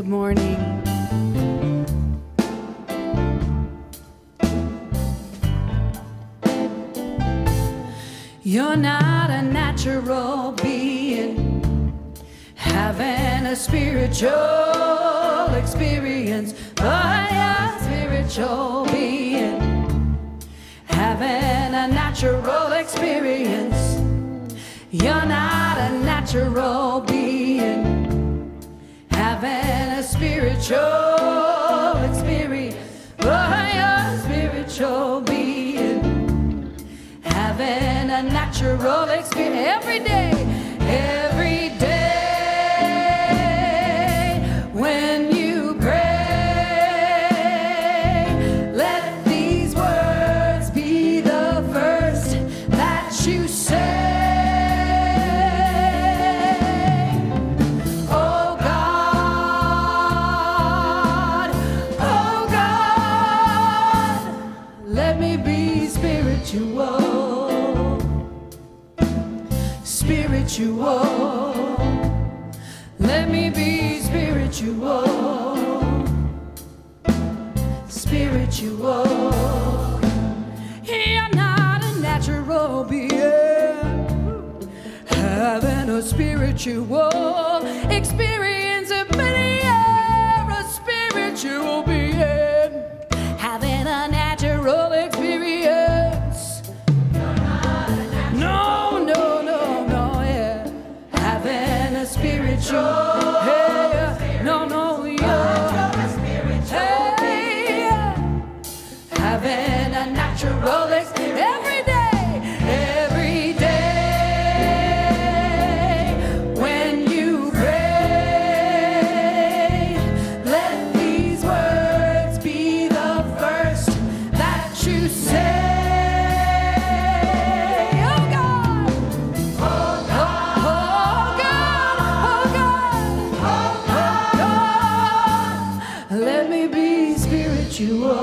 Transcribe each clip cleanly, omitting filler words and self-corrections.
Good morning. You're not a natural being having a spiritual experience, but a spiritual being having a natural experience. You're not a natural being having a spiritual experience, but a spiritual being having a natural experience every day, every day when you pray. Let these words be the first that you say. Oh God, let me be spiritual. Spiritual, let me be spiritual. Spiritual, you're not a natural being having a spiritual experience, but you're a spiritual being having a natural experience. No, no, no, no, yeah. Having a spiritual, hey, no, no, yeah. Hey, having a natural experience every day, every day when you pray. Let these words be the first that you say. Let me be spiritual,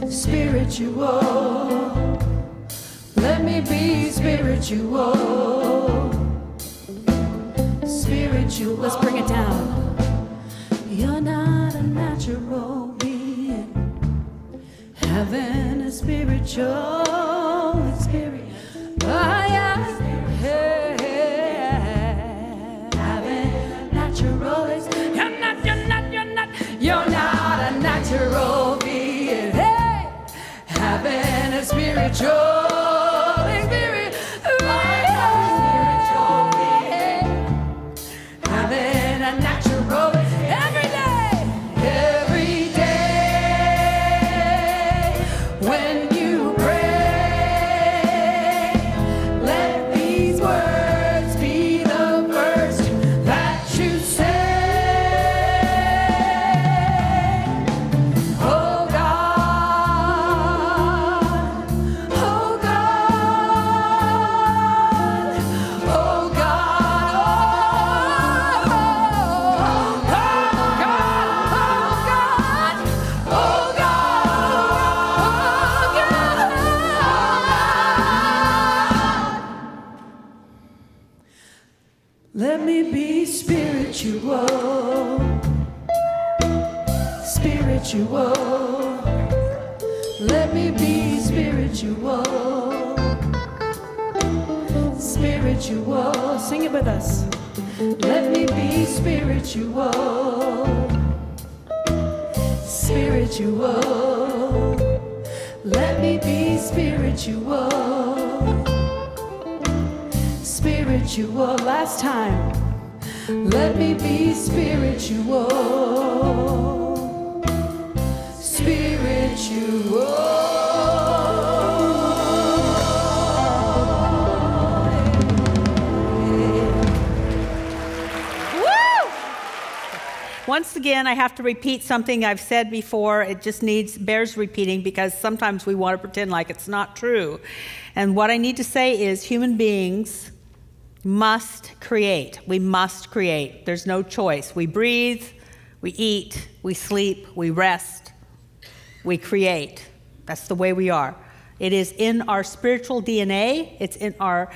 spiritual. Let me be spiritual, spiritual. Let's bring it down. You're not a natural being having a spiritual experience. You're not a natural being, hey, having a spiritual experience. Having a natural every day when you pray. Let these words be the first that you say. Let me be spiritual, spiritual. Let me be spiritual, spiritual. Sing it with us. Let me be spiritual, spiritual. Let me be spiritual, spiritual. Last time. Let me be spiritual, spiritual. Once again, I have to repeat something I've said before. It just bears repeating because sometimes we want to pretend like it's not true. And what I need to say is human beings must create. We must create. There's no choice. We breathe, we eat, we sleep, we rest, we create. That's the way we are. It is in our spiritual DNA. It's in our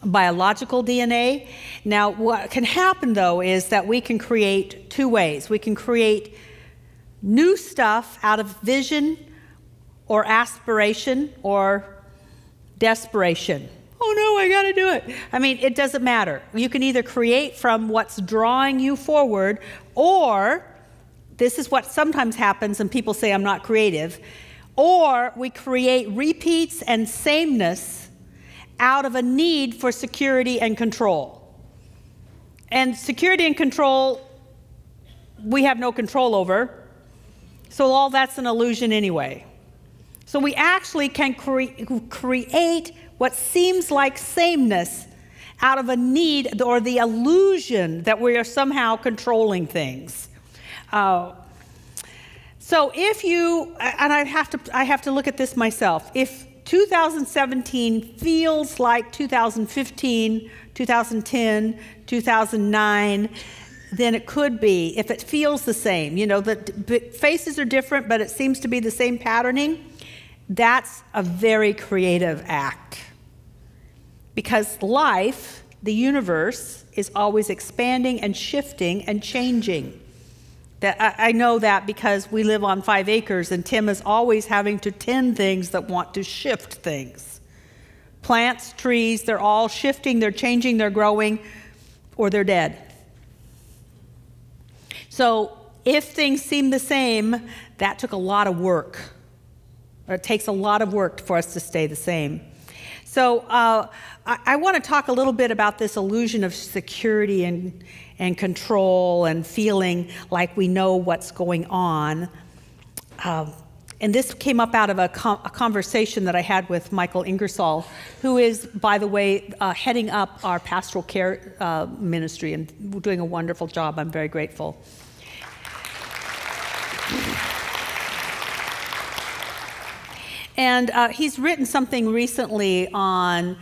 biological DNA. Now, what can happen, though, is that we can create two ways. We can create new stuff out of vision or aspiration or desperation. Oh no, I gotta do it. I mean, it doesn't matter. You can either create from what's drawing you forward, or this is what sometimes happens and people say I'm not creative, or we create repeats and sameness out of a need for security and control. And security and control, we have no control over, so all that's an illusion anyway. So we actually can create what seems like sameness out of a need or the illusion that we are somehow controlling things. So if you, and I have to look at this myself, if 2017 feels like 2015, 2010, 2009, then it could be, if it feels the same, you know, the faces are different, but it seems to be the same patterning, that's a very creative act. Because life, the universe, is always expanding and shifting and changing. That I know that because we live on 5 acres and Tim is always having to tend things that want to shift things. Plants, trees, they're all shifting, they're changing, they're growing, or they're dead. So if things seem the same, that took a lot of work. Or it takes a lot of work for us to stay the same. So I want to talk a little bit about this illusion of security and control and feeling like we know what's going on. And this came up out of a conversation that I had with Michael Ingersoll, who is, by the way, heading up our pastoral care ministry and doing a wonderful job. I'm very grateful. And he's written something recently on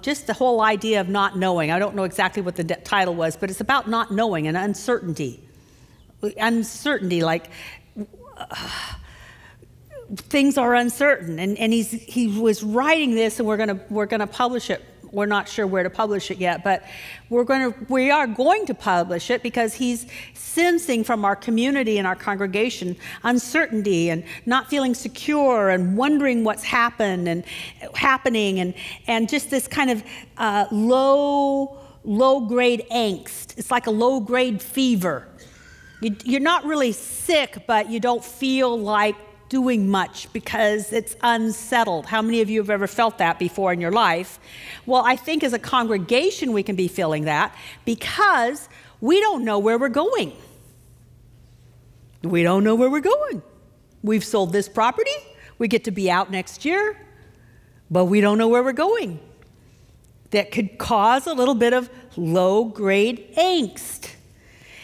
just the whole idea of not knowing. I don't know exactly what the title was, but it's about not knowing and uncertainty. Uncertainty, like things are uncertain. And he was writing this, and we're gonna publish it. We're not sure where to publish it yet, but we are going to publish it because he's sensing from our community and our congregation uncertainty and not feeling secure and wondering what's happening and just this kind of low-grade angst. It's like a low-grade fever. You're not really sick, but you don't feel like doing much because it's unsettled. How many of you have ever felt that before in your life? Well, I think as a congregation we can be feeling that because we don't know where we're going. We don't know where we're going. We've sold this property. We get to be out next year, but we don't know where we're going. That could cause a little bit of low-grade angst.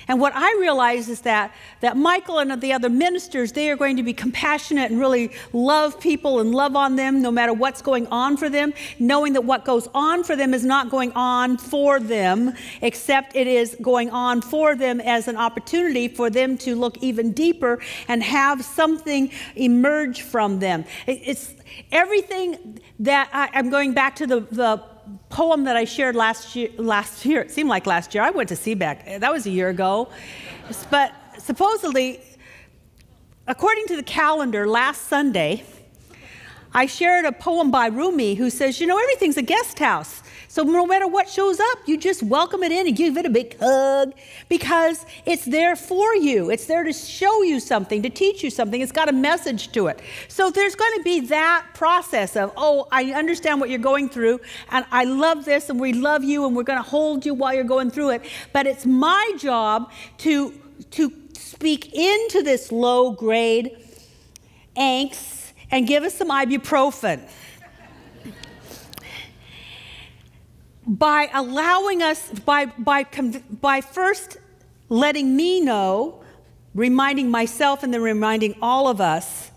And what I realize is that Michael and the other ministers, they are going to be compassionate and really love people and love on them no matter what's going on for them, knowing that what goes on for them is not going on for them, except it is going on for them as an opportunity for them to look even deeper and have something emerge from them. It's everything that I'm going back to the poem that I shared last year. It seemed like last year. I went to CBEC. That was a year ago. But supposedly, according to the calendar, last Sunday, I shared a poem by Rumi who says, you know, everything's a guest house. So no matter what shows up, you just welcome it in and give it a big hug because it's there for you. It's there to show you something, to teach you something. It's got a message to it. So there's going to be that process of, oh, I understand what you're going through, and I love this, and we love you, and we're going to hold you while you're going through it. But it's my job to speak into this low-grade angst and give us some ibuprofen. By allowing us, by first letting me know, reminding myself and then reminding all of us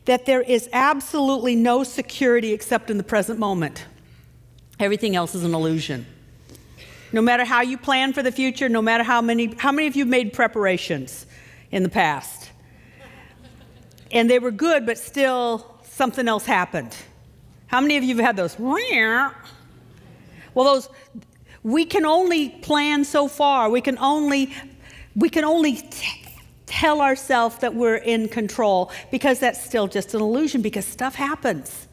that there is absolutely no security except in the present moment. Everything else is an illusion. No matter how you plan for the future, no matter how many of you made preparations in the past? And they were good, but still something else happened. How many of you have had those? Well, we can only plan so far. We can only tell ourselves that we're in control, because that's still just an illusion, because stuff happens.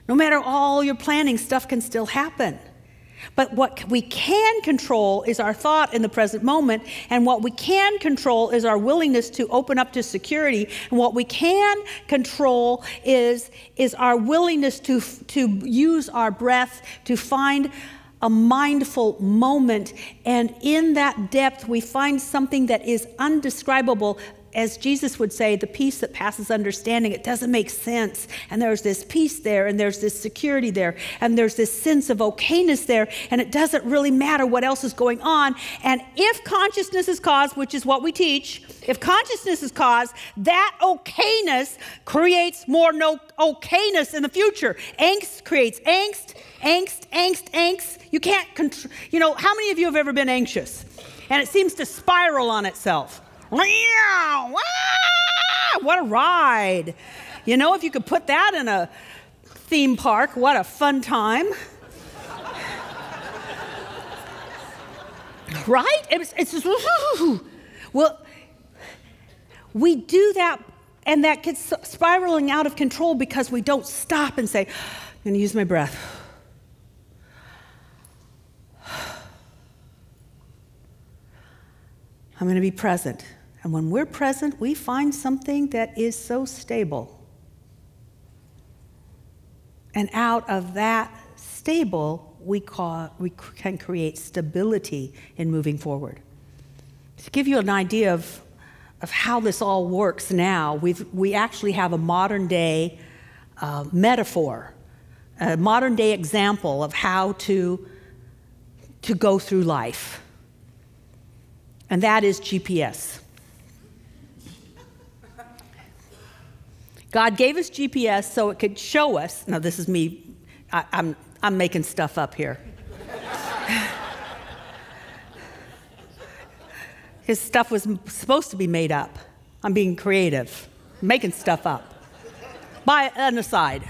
No matter all your planning, stuff can still happen. But what we can control is our thought in the present moment, and what we can control is our willingness to open up to security, and what we can control is our willingness to use our breath to find a mindful moment, and in that depth we find something that is undescribable. As Jesus would say, the peace that passes understanding. It doesn't make sense. And there's this peace there, and there's this security there, and there's this sense of okayness there, and it doesn't really matter what else is going on. And if consciousness is caused, which is what we teach, if consciousness is caused, that okayness creates more okayness in the future. Angst creates angst, angst, angst, angst. You can't control, how many of you have ever been anxious? And it seems to spiral on itself. Wow, what a ride. If you could put that in a theme park, what a fun time. Right? It's just, well, we do that, and that gets spiraling out of control because we don't stop and say, I'm going to use my breath. I'm going to be present. And when we're present, we find something that is so stable. And out of that stable, we can create stability in moving forward. To give you an idea of how this all works now, we actually have a modern day metaphor, a modern day example of how to go through life. And that is GPS. God gave us GPS so it could show us. Now, this is me. I'm making stuff up here. His stuff was supposed to be made up. I'm being creative, making stuff up. By an aside,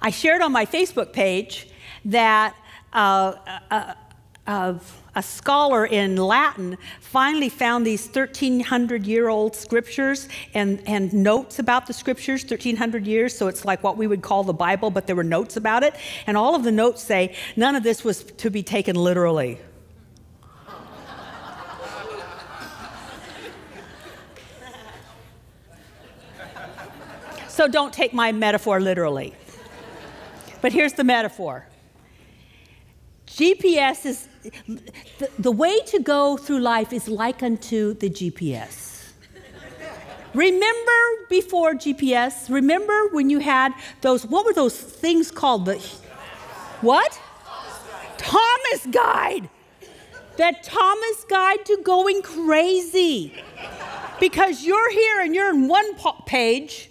I shared on my Facebook page that a scholar in Latin finally found these 1,300-year-old scriptures and notes about the scriptures, 1,300 years, so it's like what we would call the Bible, but there were notes about it. And all of the notes say none of this was to be taken literally. So don't take my metaphor literally. But here's the metaphor. GPS is, the way to go through life is like unto the GPS. Remember before GPS, remember when you had those, what were those things called? What? Thomas Guide. That Thomas Guide to going crazy. Because you're here and you're in one page,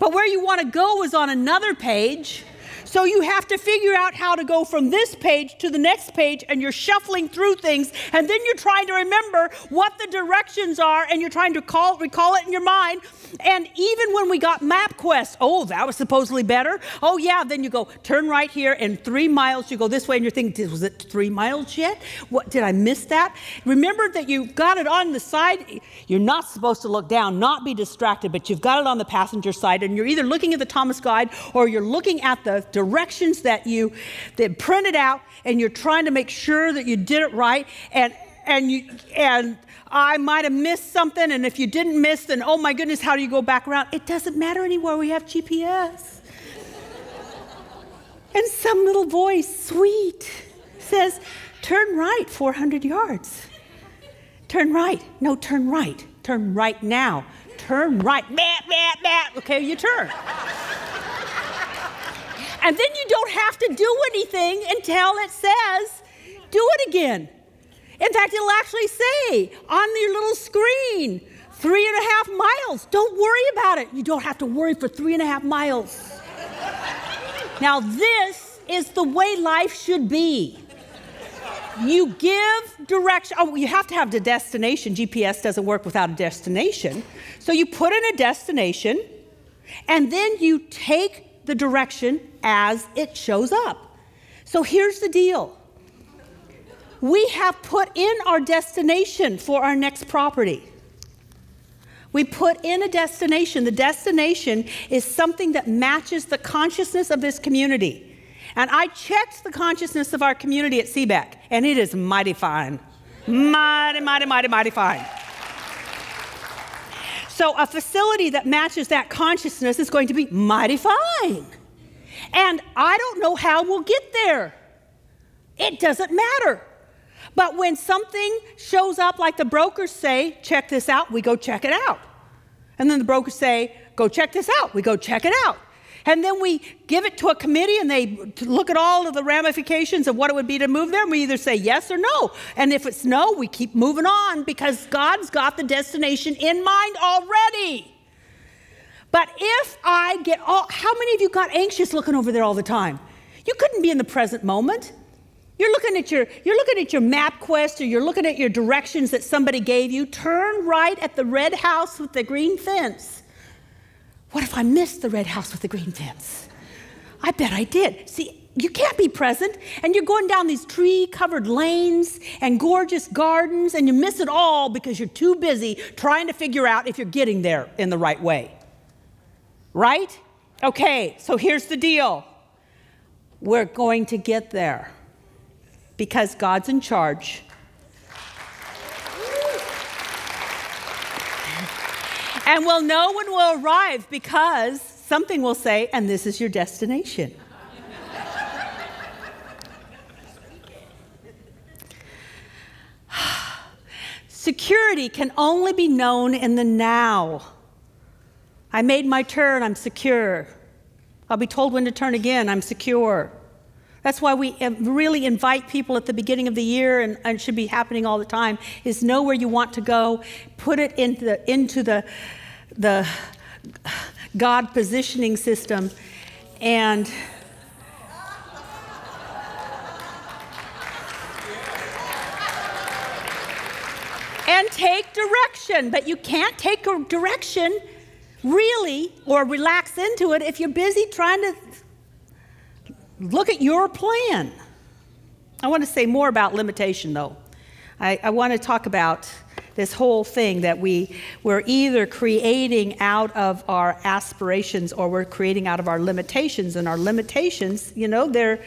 but where you want to go is on another page. So you have to figure out how to go from this page to the next page, and you're shuffling through things, and then you're trying to remember what the directions are, and you're trying to recall it in your mind. And even when we got MapQuest, oh, that was supposedly better. Oh, yeah, then you go, turn right here, and 3 miles, you go this way, and you're thinking, was it 3 miles yet? What, did I miss that? Remember that you've got it on the side. You're not supposed to look down, not be distracted, but you've got it on the passenger side, and you're either looking at the Thomas Guide, or you're looking at the directions that printed out, and you're trying to make sure that you did it right, and I might have missed something, and if you didn't miss, then oh my goodness, how do you go back around? It doesn't matter anymore. We have GPS. And some little voice, sweet, says, turn right 400 yards. Turn right. No, turn right. Turn right now. Turn right. Okay, you turn. And then you don't have to do anything until it says, do it again. In fact, it'll actually say on your little screen, 3.5 miles. Don't worry about it. You don't have to worry for 3.5 miles. Now, this is the way life should be. You give direction. Oh, you have to have the destination. GPS doesn't work without a destination. So you put in a destination, and then you take the direction as it shows up. So here's the deal. We have put in our destination for our next property. We put in a destination. The destination is something that matches the consciousness of this community. And I checked the consciousness of our community at CBEC, and it is mighty fine. Mighty, mighty, mighty, mighty fine. So a facility that matches that consciousness is going to be mighty fine. And I don't know how we'll get there. It doesn't matter. But when something shows up, like the brokers say, check this out, we go check it out. And then the brokers say, go check this out, we go check it out. And then we give it to a committee and they look at all of the ramifications of what it would be to move there. And we either say yes or no. And if it's no, we keep moving on because God's got the destination in mind already. But if I get how many of you got anxious looking over there all the time? You couldn't be in the present moment. You're looking at your MapQuest, or you're looking at your directions that somebody gave you. Turn right at the red house with the green fence. What if I missed the red house with the green fence? I bet I did. See, you can't be present, and you're going down these tree-covered lanes and gorgeous gardens, and you miss it all because you're too busy trying to figure out if you're getting there in the right way. Right? Okay, so here's the deal. We're going to get there because God's in charge. And we'll know when we'll arrive because something will say, and this is your destination. Security can only be known in the now. I made my turn, I'm secure. I'll be told when to turn again, I'm secure. That's why we really invite people at the beginning of the year, and it should be happening all the time, is know where you want to go, put it into the God positioning system, and take direction. But you can't take a direction really or relax into it if you're busy trying to look at your plan. I want to say more about limitation, though. I want to talk about this whole thing that we're either creating out of our aspirations or we're creating out of our limitations. And our limitations, you know, they're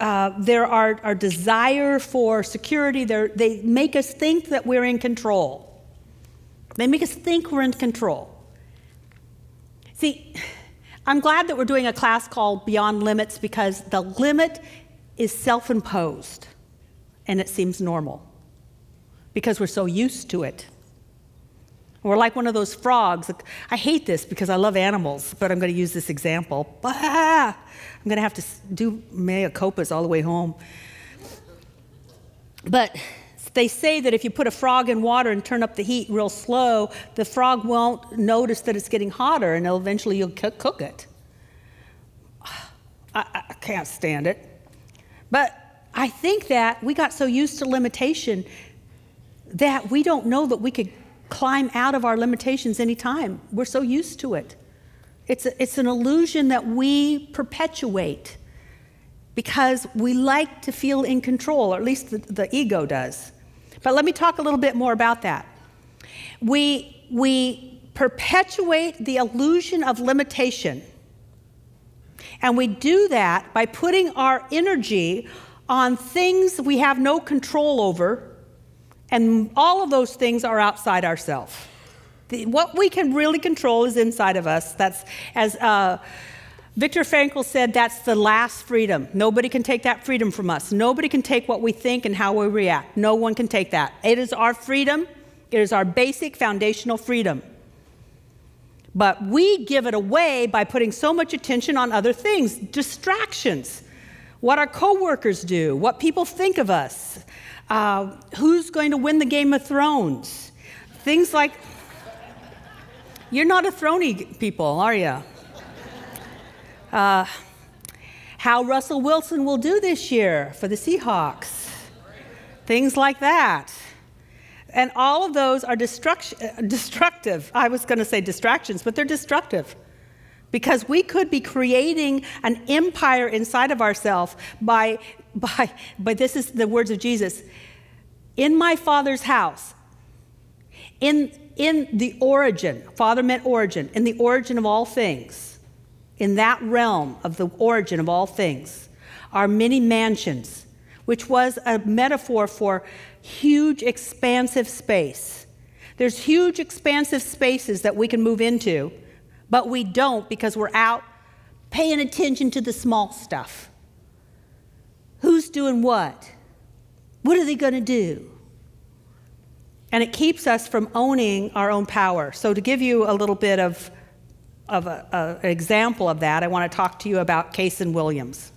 our desire for security. They make us think that we're in control. They make us think we're in control. See, I'm glad that we're doing a class called Beyond Limits because the limit is self-imposed and it seems normal because we're so used to it. We're like one of those frogs. I hate this because I love animals, but I'm going to use this example. I'm going to have to do mea culpas all the way home. But they say that if you put a frog in water and turn up the heat real slow, the frog won't notice that it's getting hotter, and eventually you'll cook it. I can't stand it. But I think that we got so used to limitation that we don't know that we could climb out of our limitations anytime. We're so used to it. It's an illusion that we perpetuate because we like to feel in control, or at least the ego does. But let me talk a little bit more about that. We perpetuate the illusion of limitation. And we do that by putting our energy on things we have no control over, and all of those things are outside ourselves. What we can really control is inside of us. That's, as Viktor Frankl said, that's the last freedom. Nobody can take that freedom from us. Nobody can take what we think and how we react. No one can take that. It is our freedom. It is our basic foundational freedom. But we give it away by putting so much attention on other things, distractions, what our coworkers do, what people think of us, who's going to win the Game of Thrones, things like. You're not a throny people, are you? How Russell Wilson will do this year for the Seahawks. Things like that. And all of those are destructive. I was going to say distractions, but they're destructive Because we could be creating an empire inside of ourselves by this is the words of Jesus, in my Father's house, in the origin, Father meant origin, in the origin of all things, in that realm of the origin of all things, are many mansions, which was a metaphor for huge, expansive space. There's huge, expansive spaces that we can move into, but we don't because we're out paying attention to the small stuff. Who's doing what? What are they going to do? And it keeps us from owning our own power. So to give you a little bit of an example of that, I want to talk to you about Kason Williams.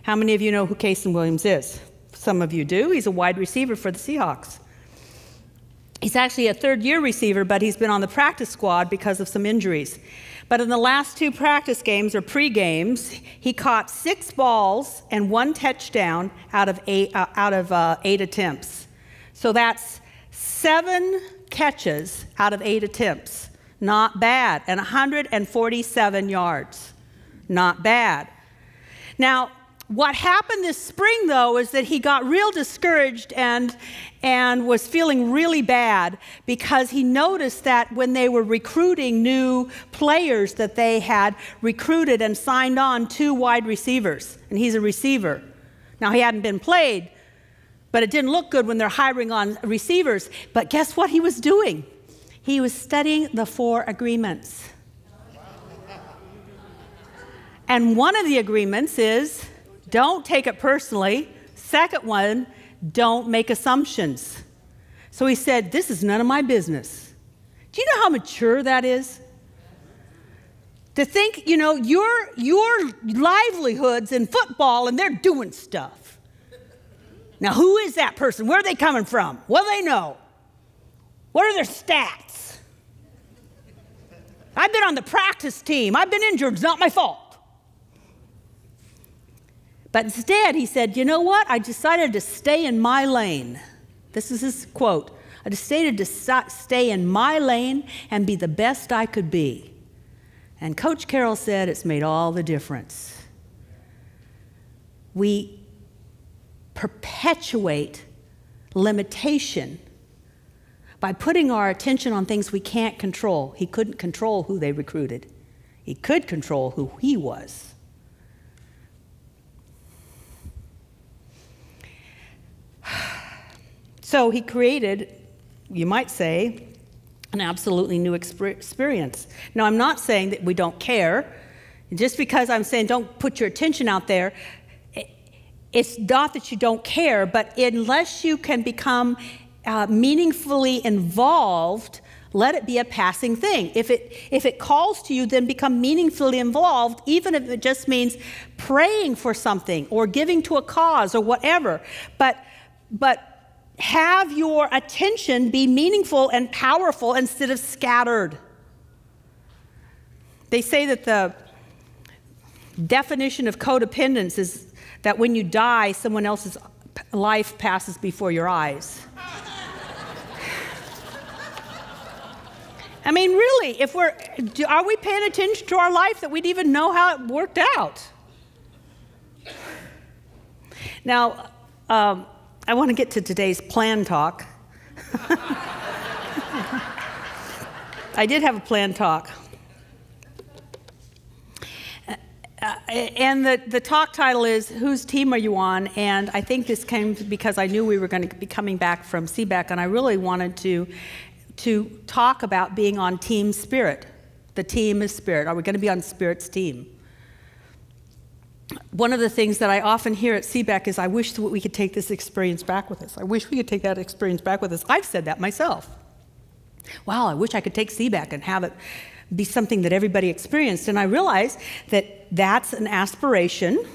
How many of you know who Kason Williams is? Some of you do. He's a wide receiver for the Seahawks. He's actually a third-year receiver, but he's been on the practice squad because of some injuries. But in the last 2 practice games, or pre-games, he caught 6 balls and 1 touchdown out of 8 attempts. So that's 7 catches out of 8 attempts. Not bad. And 147 yards. Not bad. Now, what happened this spring, though, is that he got real discouraged and was feeling really bad because he noticed that when they were recruiting new players that they had recruited and signed on 2 wide receivers, and he's a receiver. Now, he hadn't been played, but it didn't look good when they're hiring on receivers. But guess what he was doing? He was studying the 4 agreements. And one of the agreements is, don't take it personally. Second one, don't make assumptions. So he said, this is none of my business. Do you know how mature that is? To think, you know, your livelihood's in football and they're doing stuff. Now, who is that person? Where are they coming from? What do they know? What are their stats? I've been on the practice team. I've been injured. It's not my fault. But instead, he said, you know what? I decided to stay in my lane. This is his quote. I decided to stay in my lane and be the best I could be. And Coach Carroll said it's made all the difference. We perpetuate limitation by putting our attention on things we can't control. He couldn't control who they recruited. He could control who he was. So he created, you might say, an absolutely new experience. Now, I'm not saying that we don't care. Just because I'm saying don't put your attention out there, it's not that you don't care, but unless you can become meaningfully involved, let it be a passing thing. If it calls to you, then become meaningfully involved, even if it just means praying for something or giving to a cause or whatever. But have your attention be meaningful and powerful instead of scattered. They say that the definition of codependence is that when you die, someone else's life passes before your eyes. I mean, really, are we paying attention to our life that we'd even know how it worked out? Now, I want to get to today's plan talk. I did have a plan talk. And the talk title is, whose team are you on? And I think this came because I knew we were going to be coming back from CBEC, and I really wanted to talk about being on Team Spirit. The team is Spirit. Are we going to be on Spirit's team? One of the things that I often hear at CBEC is, I wish that we could take this experience back with us. I wish we could take that experience back with us. I've said that myself. Wow, I wish I could take CBEC and have it be something that everybody experienced. And I realize that that's an aspiration,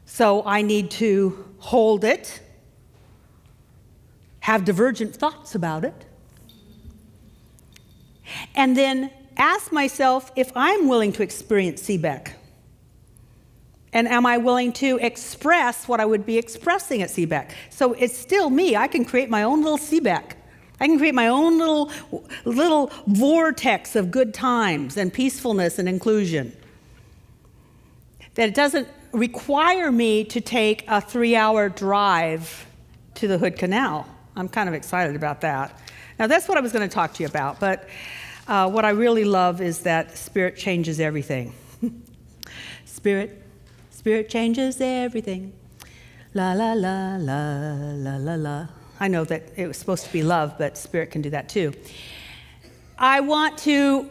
so I need to hold it, have divergent thoughts about it, and then ask myself if I'm willing to experience CBEC. And am I willing to express what I would be expressing at CBEC? So it's still me. I can create my own little CBEC I can create my own little vortex of good times and peacefulness and inclusion. That it doesn't require me to take a 3-hour drive to the Hood Canal. I'm kind of excited about that. Now, that's what I was going to talk to you about, but what I really love is that Spirit changes everything. Spirit changes everything. La, la, la, la, la, la, la. I know that it was supposed to be love, but Spirit can do that too. I want to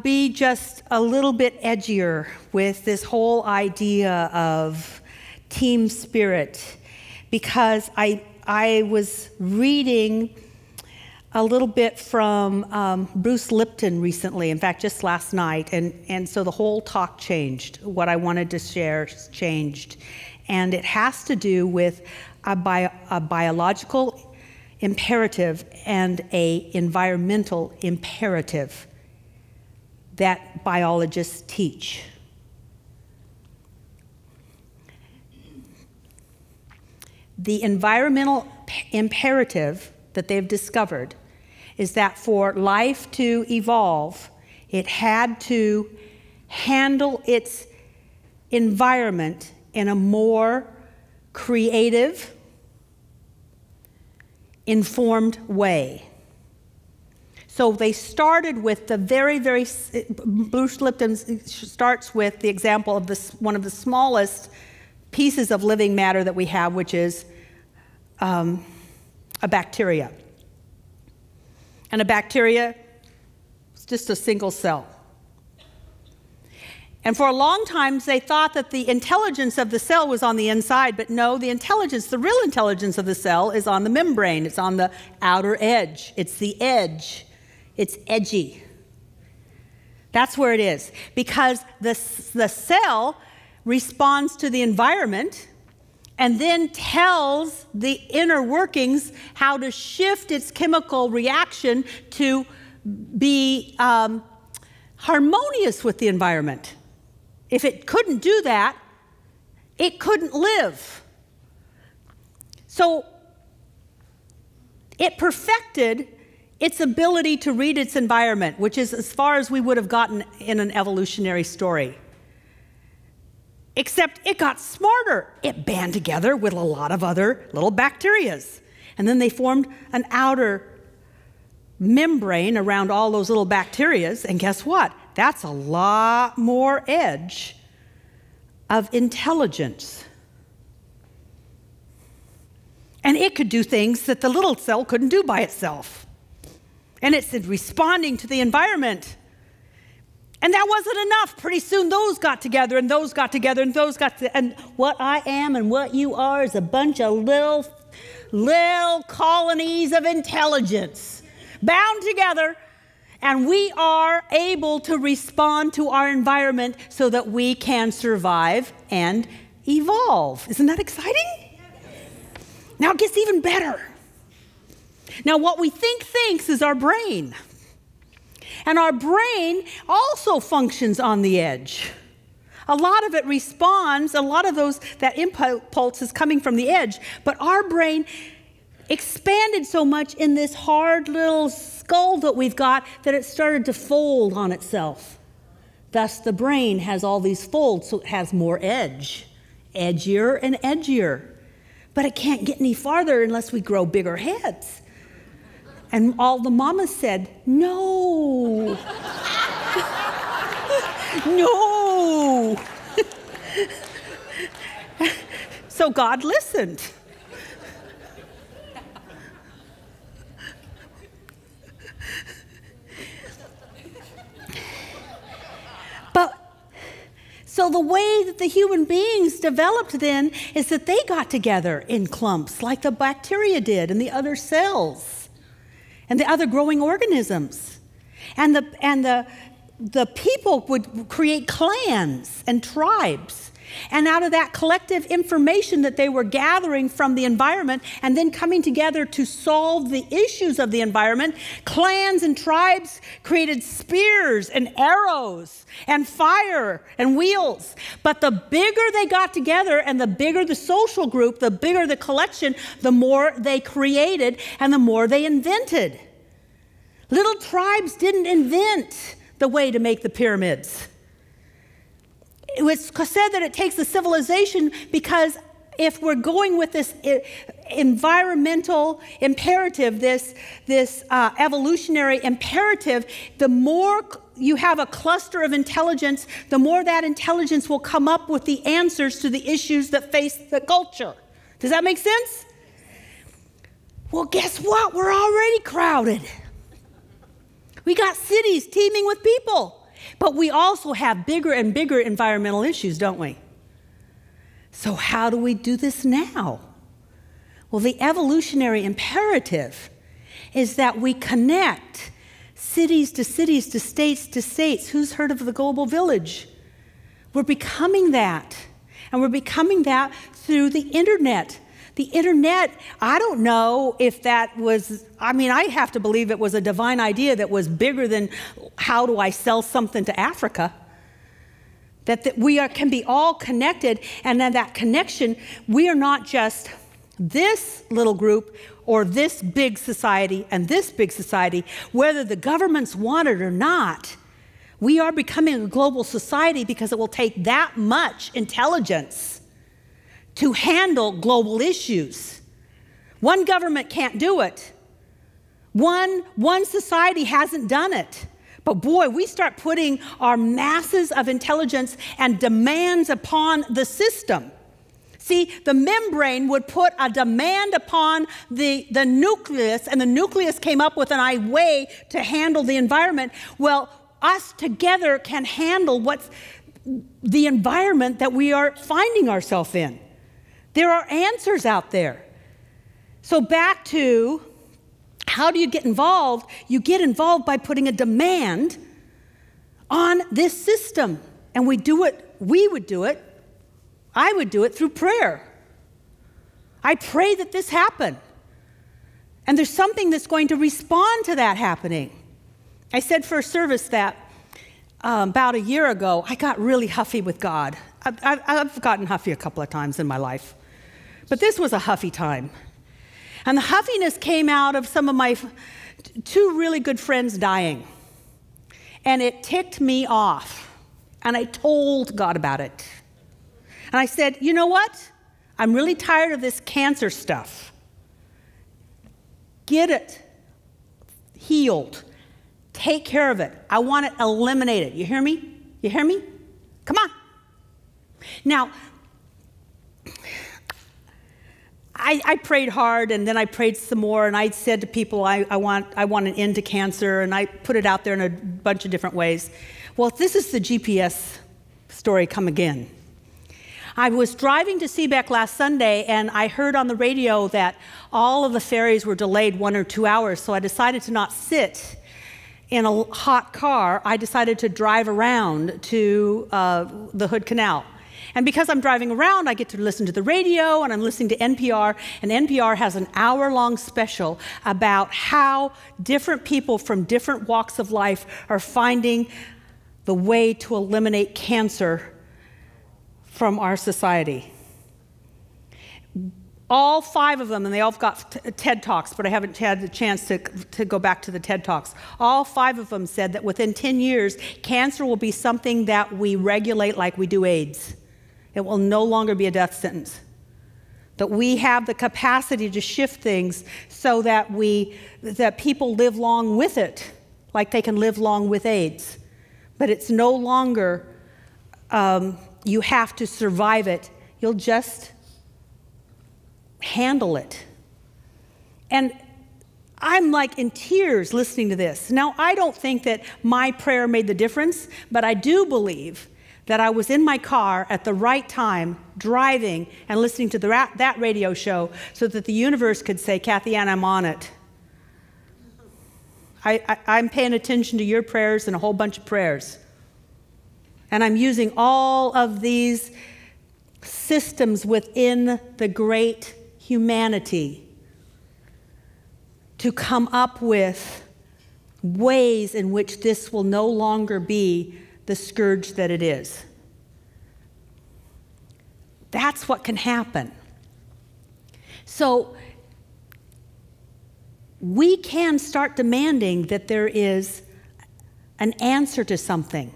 be just a little bit edgier with this whole idea of team spirit, because I was reading a little bit from Bruce Lipton recently, in fact, just last night, and so the whole talk changed. What I wanted to share changed, and it has to do with a biological imperative and an environmental imperative that biologists teach. The environmental imperative that they've discovered is that for life to evolve, it had to handle its environment in a more creative, informed way. So they started with the Bruce Lipton starts with the example of one of the smallest pieces of living matter that we have, which is a bacteria. And a bacteria is just a single cell. And for a long time, they thought that the intelligence of the cell was on the inside, but no, the real intelligence of the cell is on the membrane. It's on the outer edge. It's the edge. It's edgy. That's where it is. Because the cell responds to the environment and then tells the inner workings how to shift its chemical reaction to be harmonious with the environment. If it couldn't do that, it couldn't live. So it perfected its ability to read its environment, which is as far as we would have gotten in an evolutionary story. Except it got smarter. It band together with a lot of other little bacterias. And then they formed an outer membrane around all those little bacterias. And guess what? That's a lot more edge of intelligence. And it could do things that the little cell couldn't do by itself. And it's responding to the environment. And that wasn't enough. Pretty soon those got together, and those got together, and those got together. And what I am and what you are is a bunch of little colonies of intelligence bound together. And we are able to respond to our environment so that we can survive and evolve. Isn't that exciting? Now it gets even better. Now what we thinks is our brain. And our brain also functions on the edge. A lot of it responds, a lot of that impulse is coming from the edge, but our brain expanded so much in this hard little skull that we've got that it started to fold on itself. Thus the brain has all these folds, so it has more edge, edgier and edgier. But it can't get any farther unless we grow bigger heads. And all the mamas said, no. No. So God listened. So the way that the human beings developed then is that they got together in clumps like the bacteria did and the other cells and the other growing organisms. And the people would create clans and tribes. And out of that collective information that they were gathering from the environment and then coming together to solve the issues of the environment, clans and tribes created spears and arrows and fire and wheels. But the bigger they got together and the bigger the social group, the bigger the collection, the more they created and the more they invented. Little tribes didn't invent the way to make the pyramids. It was said that it takes a civilization, because if we're going with this environmental imperative, this evolutionary imperative, the more you have a cluster of intelligence, the more that intelligence will come up with the answers to the issues that face the culture. Does that make sense? Well, guess what? We're already crowded. We got cities teeming with people. But we also have bigger and bigger environmental issues, don't we? So how do we do this now? Well, the evolutionary imperative is that we connect cities to cities, to states to states. Who's heard of the global village? We're becoming that. And we're becoming that through the internet. The internet, I don't know if that was, I have to believe it was a divine idea that was bigger than how do I sell something to Africa. That we can be all connected, and then that connection, we are not just this little group or this big society and this big society, whether the governments want it or not. We are becoming a global society because it will take that much intelligence to handle global issues. One government can't do it. One society hasn't done it. But boy, we start putting our masses of intelligence and demands upon the system. See, the membrane would put a demand upon the nucleus, and the nucleus came up with a way to handle the environment. Well, us together can handle what's the environment that we are finding ourselves in. There are answers out there. So back to, how do you get involved? You get involved by putting a demand on this system. And we would do it, I would do it through prayer. I pray that this happen. And there's something that's going to respond to that happening. I said for a service that about a year ago, I got really huffy with God. I've gotten huffy a couple of times in my life. But this was a huffy time. And the huffiness came out of some of my two really good friends dying. And it ticked me off. And I told God about it. And I said, you know what? I'm really tired of this cancer stuff. Get it healed. Take care of it. I want it eliminated. You hear me? You hear me? Come on. Now, I prayed hard, and then I prayed some more, and I said to people, I want an end to cancer, and I put it out there in a bunch of different ways. Well, this is the GPS story come again. I was driving to Seebeck last Sunday, and I heard on the radio that all of the ferries were delayed 1 or 2 hours, so I decided to not sit in a hot car. I decided to drive around to the Hood Canal. And because I'm driving around, I get to listen to the radio, and I'm listening to NPR, and NPR has an hour-long special about how different people from different walks of life are finding the way to eliminate cancer from our society. All 5 of them, and they all got TED Talks, but I haven't had the chance to go back to the TED Talks. All 5 of them said that within 10 years, cancer will be something that we regulate like we do AIDS. It will no longer be a death sentence. That we have the capacity to shift things so that people live long with it, like they can live long with AIDS. But it's no longer, you have to survive it. You'll just handle it. And I'm like in tears listening to this. Now, I don't think that my prayer made the difference, but I do believe that I was in my car at the right time, driving and listening to that radio show so that the universe could say, Kathy Ann, I'm on it. I'm paying attention to your prayers and a whole bunch of prayers. And I'm using all of these systems within the great humanity to come up with ways in which this will no longer be the scourge that it is. That's what can happen. So we can start demanding that there is an answer to something.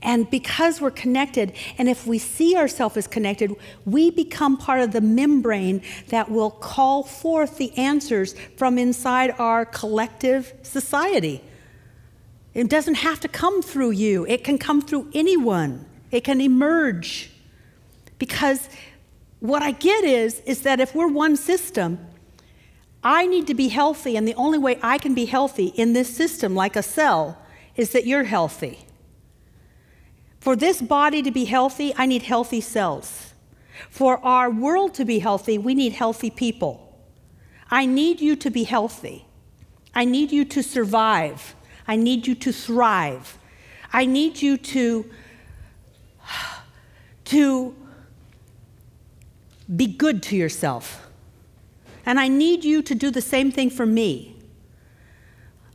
And because we're connected, and if we see ourselves as connected, we become part of the membrane that will call forth the answers from inside our collective society. It doesn't have to come through you. It can come through anyone. It can emerge. Because what I get is that if we're one system, I need to be healthy, and the only way I can be healthy in this system, like a cell, is that you're healthy. For this body to be healthy, I need healthy cells. For our world to be healthy, we need healthy people. I need you to be healthy. I need you to survive. I need you to thrive. I need you to be good to yourself. And I need you to do the same thing for me.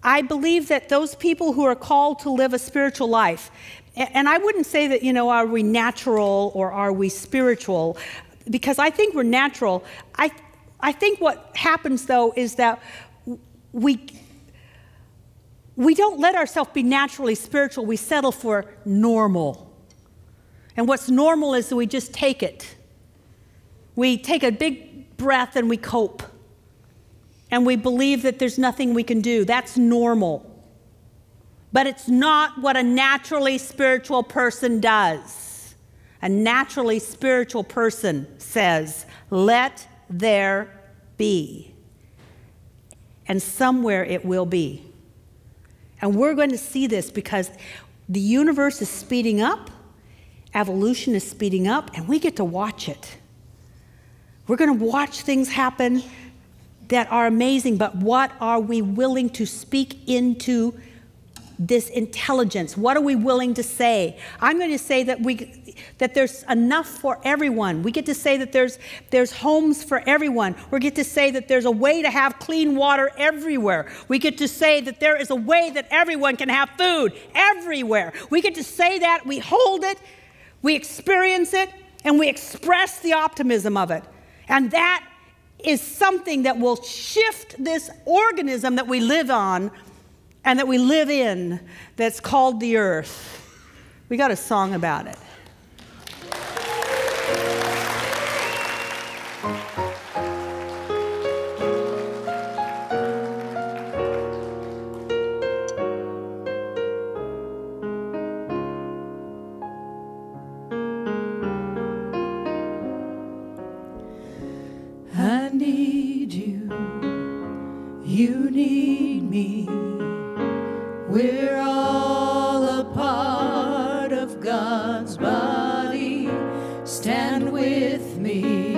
I believe that those people who are called to live a spiritual life, and I wouldn't say that, are we natural or are we spiritual? Because I think we're natural. I think what happens, though, is that we don't let ourselves be naturally spiritual. We settle for normal. And what's normal is that we just take it. We take a big breath and we cope. And we believe that there's nothing we can do. That's normal. But it's not what a naturally spiritual person does. A naturally spiritual person says, let there be. And somewhere it will be. And we're going to see this because the universe is speeding up, evolution is speeding up, and we get to watch it. We're going to watch things happen that are amazing, but what are we willing to speak into this intelligence? What are we willing to say? I'm going to say that there's enough for everyone. We get to say that there's homes for everyone. We get to say that there's a way to have clean water everywhere. We get to say that there is a way that everyone can have food everywhere. We get to say that, we hold it, we experience it, and we express the optimism of it. And that is something that will shift this organism that we live on and that we live in, that's called the earth. We got a song about it. I need you, you need me. We're all a part of God's body. Stand with me,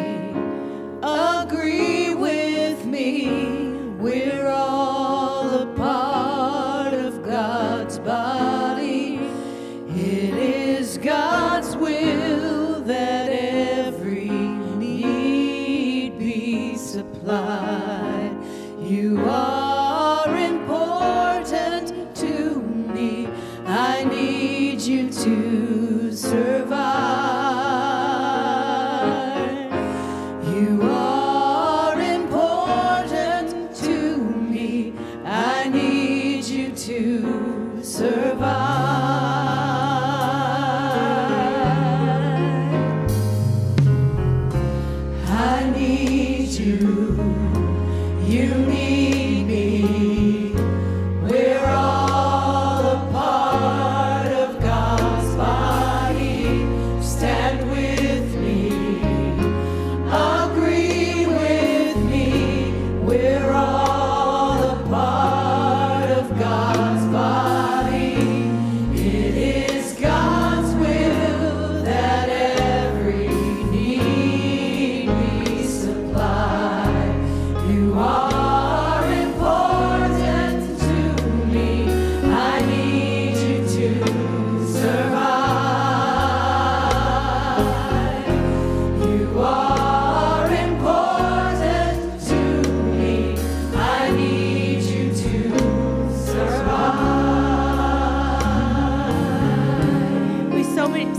agree with me. We're all a part of God's body. It is God's will that every need be supplied. You are important to me. I need you to survive. You are important to me. I need you to survive. I need you. You need me. We're all a part of God's body. Stand with me, agree with me. We're all a part of God's body. It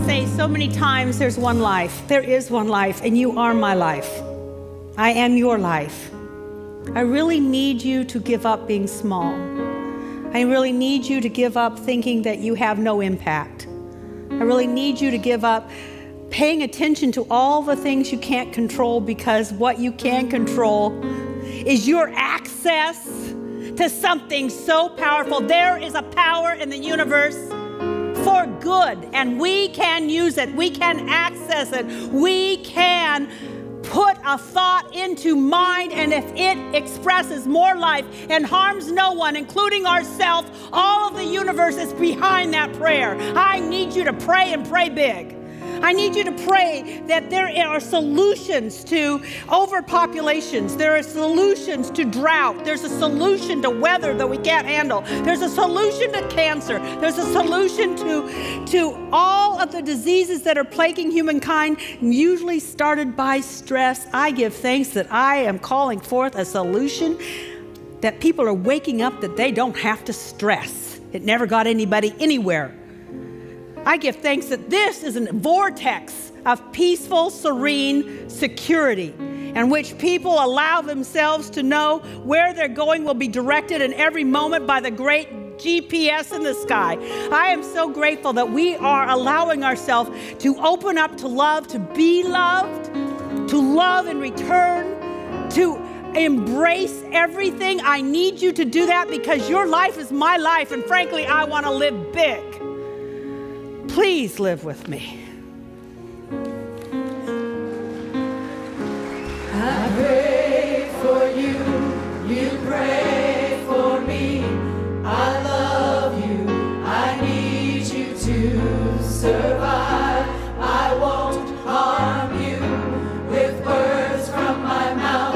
say so many times, there's one life. There is one life, and you are my life. I am your life. I really need you to give up being small. I really need you to give up thinking that you have no impact. I really need you to give up paying attention to all the things you can't control, because what you can control is your access to something so powerful. There is a power in the universe for good, and we can use it. We can access it. We can put a thought into mind, and if it expresses more life and harms no one, including ourselves, all of the universe is behind that prayer. I need you to pray, and pray big. I need you to pray that there are solutions to overpopulations. There are solutions to drought. There's a solution to weather that we can't handle. There's a solution to cancer. There's a solution to all of the diseases that are plaguing humankind, usually started by stress. I give thanks that I am calling forth a solution, that people are waking up that they don't have to stress. It never got anybody anywhere. I give thanks that this is a vortex of peaceful, serene security, in which people allow themselves to know where they're going will be directed in every moment by the great GPS in the sky. I am so grateful that we are allowing ourselves to open up to love, to be loved, to love in return, to embrace everything. I need you to do that, because your life is my life, and frankly, I want to live big. Please live with me. I pray for you, you pray for me. I love you, I need you to survive. I won't harm you with words from my mouth.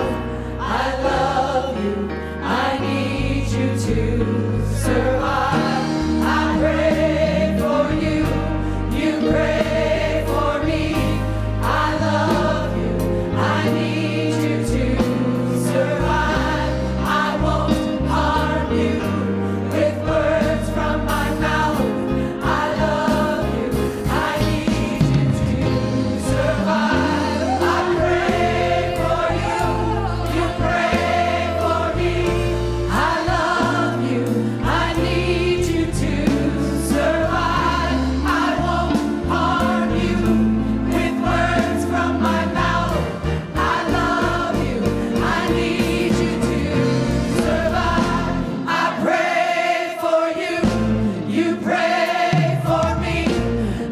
I love you, I need you to survive. I pray for you, you pray for me. I love you, I need you to survive. I won't harm you with words from my mouth. I love you, I need you to survive. I pray for you, you pray for me. I love you, I need you to survive. I won't harm you with words from my mouth. I love you, I need you to survive. I pray for you, you pray for me.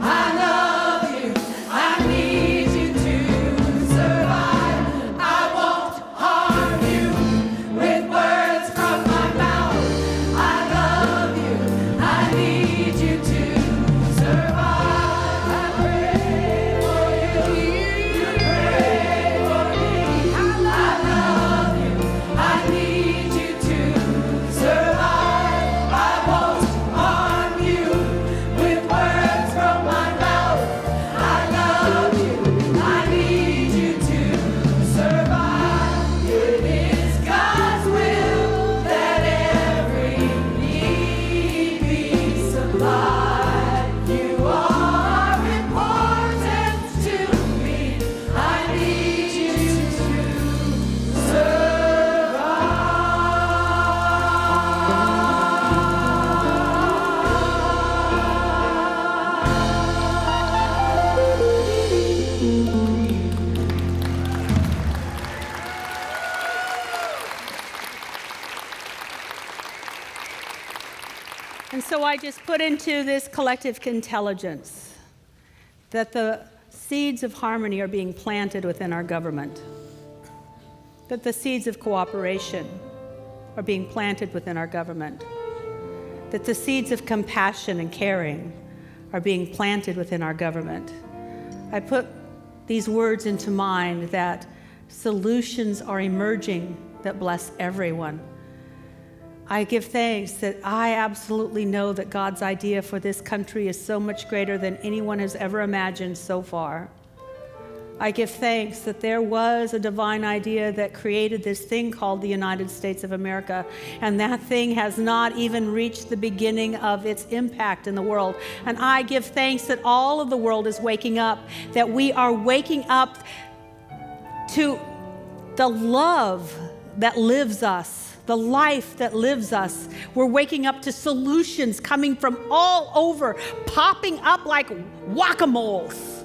I love you, I need you to survive. I won't harm you with words from my mouth. I love you, I need you to survive. I pray for you, you pray for me. I love you, I need you to survive. I won't harm you with words from my mouth. I love you, I need you to survive. It is God's will that every need be supplied. You are important to me. I need you to And so I just put into this collective intelligence that the seeds of harmony are being planted within our government, that the seeds of cooperation are being planted within our government, that the seeds of compassion and caring are being planted within our government. I put these words into mind that solutions are emerging that bless everyone. I give thanks that I absolutely know that God's idea for this country is so much greater than anyone has ever imagined so far. I give thanks that there was a divine idea that created this thing called the United States of America, and that thing has not even reached the beginning of its impact in the world. And I give thanks that all of the world is waking up, that we are waking up to the love that lives us, the life that lives us. We're waking up to solutions coming from all over, popping up like whack-a-moles.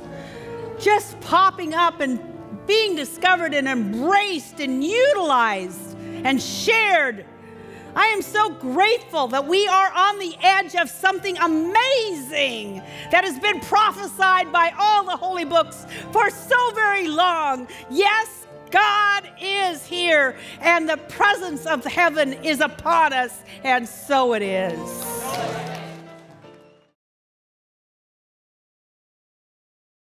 Just popping up and being discovered and embraced and utilized and shared. I am so grateful that we are on the edge of something amazing that has been prophesied by all the holy books for so very long. Yes, God is here, and the presence of heaven is upon us, and so it is.